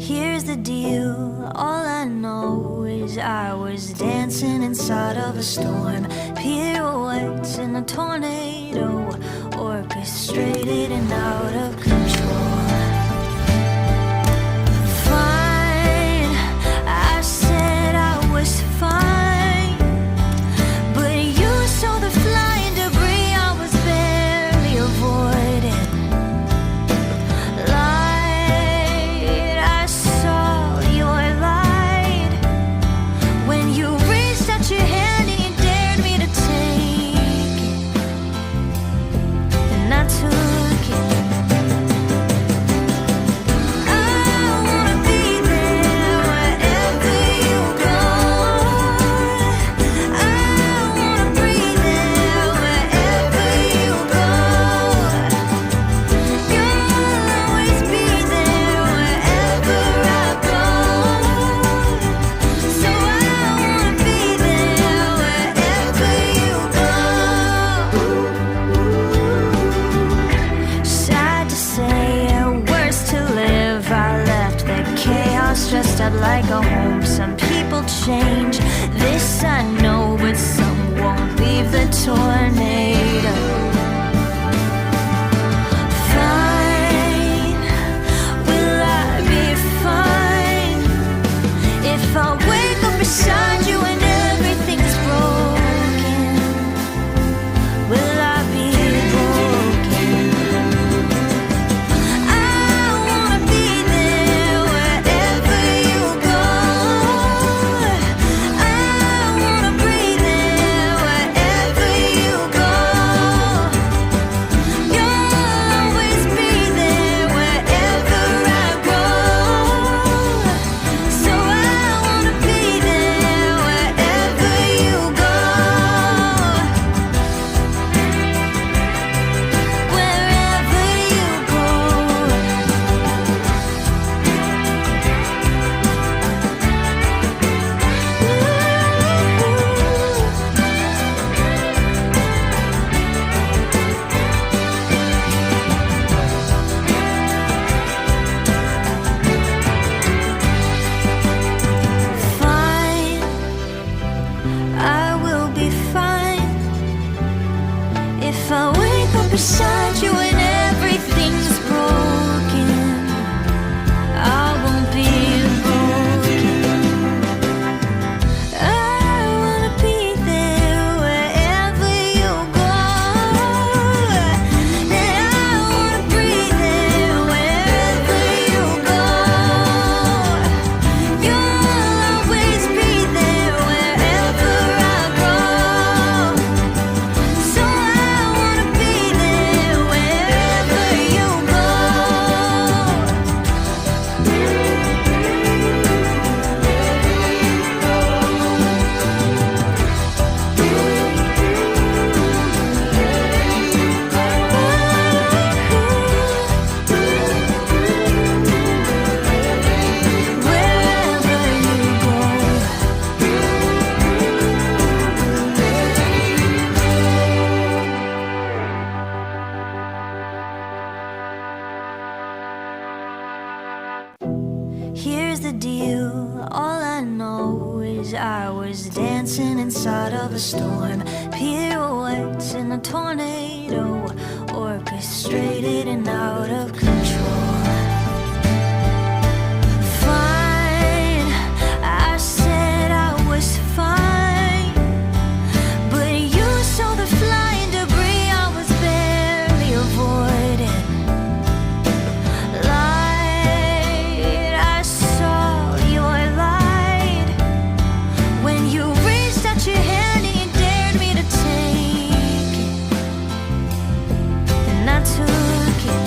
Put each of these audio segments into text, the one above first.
Here's the deal, all I know is I was dancing inside of a storm, pirouettes in a tornado, orchestrated and out of control. Fine, I said I was fine, but you saw the flying debris I was barely avoiding. Light, I saw your light when you reached out your hand and you dared me to take it, and I took it. Dressed up like a home. Some people change, this I know, but some won't leave the tornado. Fine, will I be fine if I wake up beside you and everything's broken? Will I be broken? Beside you and everything's broken, I won't be broken. I wanna be there wherever you go, and I wanna breathe there wherever you go. You'll always be there wherever I go. So I wanna be there wherever you go. Wherever you go. Here's the deal, all I know is I was dancing inside of a storm, pirouettes in a tornado, orchestrated and out of control. Fine, I said I was fine, but you saw the flying debris I was barely avoiding. Light, I saw your light when you reached out your hand and you dared me to take it, and I took it.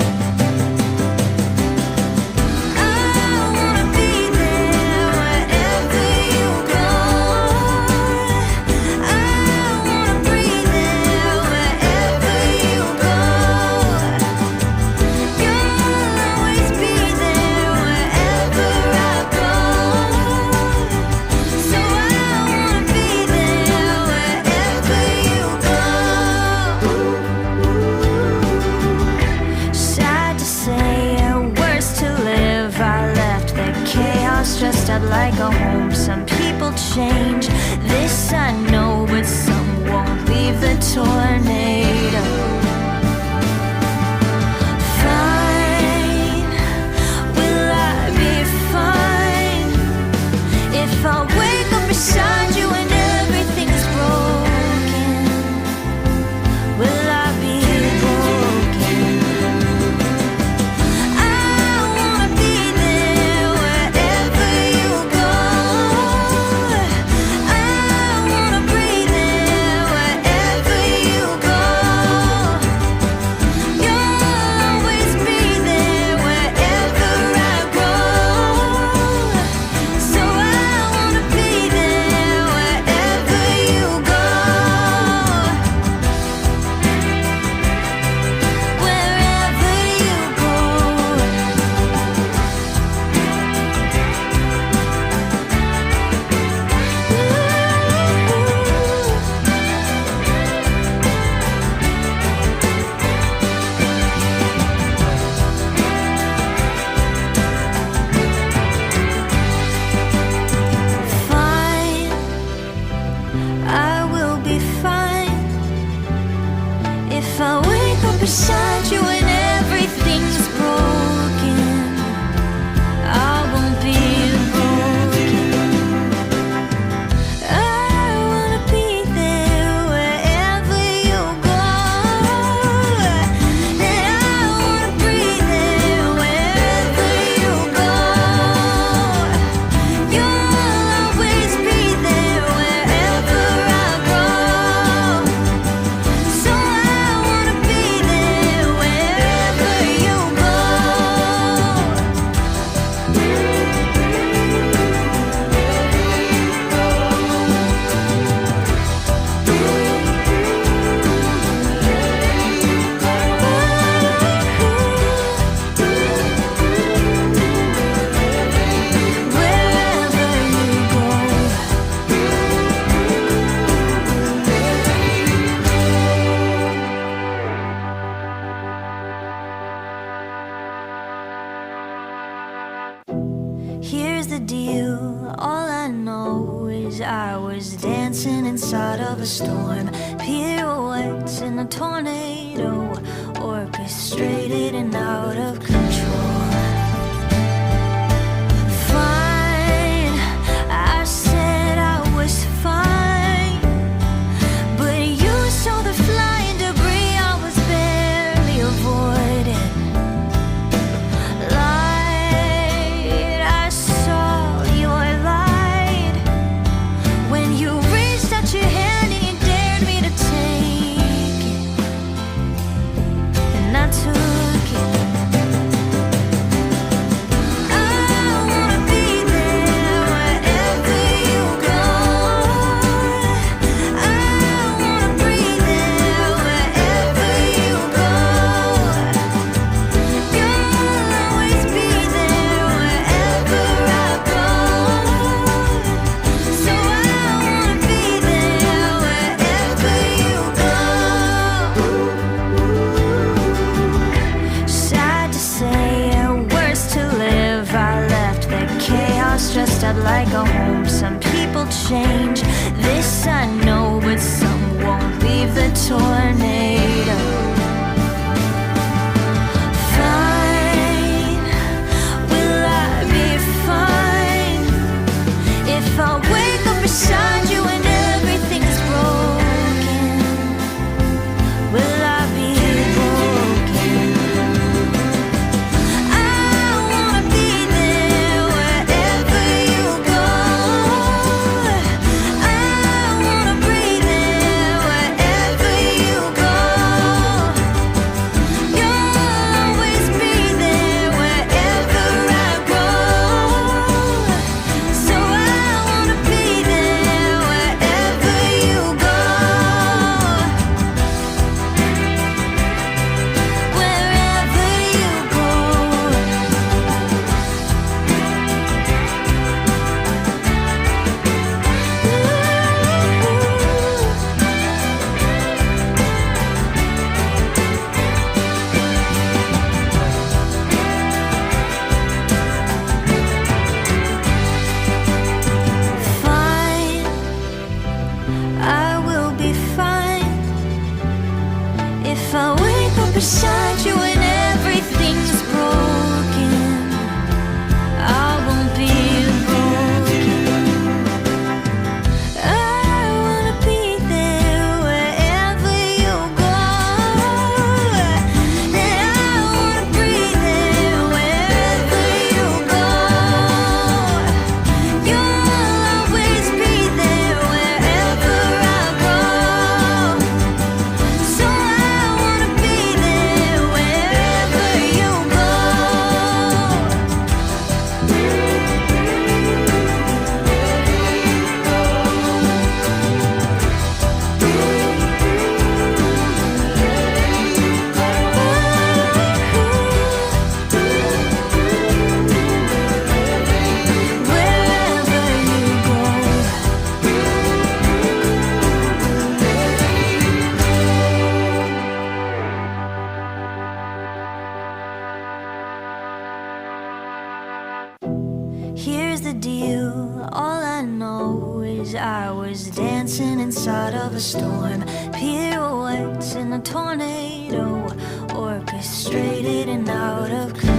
chaos, dressed up like a home. Some people change, this I know, but some won't leave the tornado. Fine, will I be fine if I wake up beside you and everything is broken? Will I be broken? I wanna be there wherever you go. I wanna breathe there wherever you go. You'll always be there wherever I go. So I wanna be there wherever you go. Wherever you go. Fine, I will be fine if I wake up beside you and everything's broken. I won't be broken. I wanna be there wherever you go. And I wanna breathe there wherever you go. You'll always be there wherever I go. So I wanna be there wherever you go. Wherever you go. Here's the deal, all I know is I was dancing inside of a storm. Pirouettes in a tornado, orchestrated and out of control. Fine, I said I was fine, but you saw the flying debris I was barely avoiding. Light, I saw your light when you reached out your hand and you dared me to take it, and I took it. I wanna be there wherever you go. I wanna breathe there wherever you go. You'll always be there wherever I go. So I wanna be there wherever you go. Sad to say, worse to live. I left the chaos, dressed up like a home. Some people change, this I know, but some won't leave the tornado. Fine, will I be fine if I wake up beside you and everything is broken? Will I be broken? I wanna be there wherever you go. I wanna breathe there wherever you go. Here's the deal, all I know is I was dancing inside of a storm. Pirouettes in a tornado, orchestrated and out of control.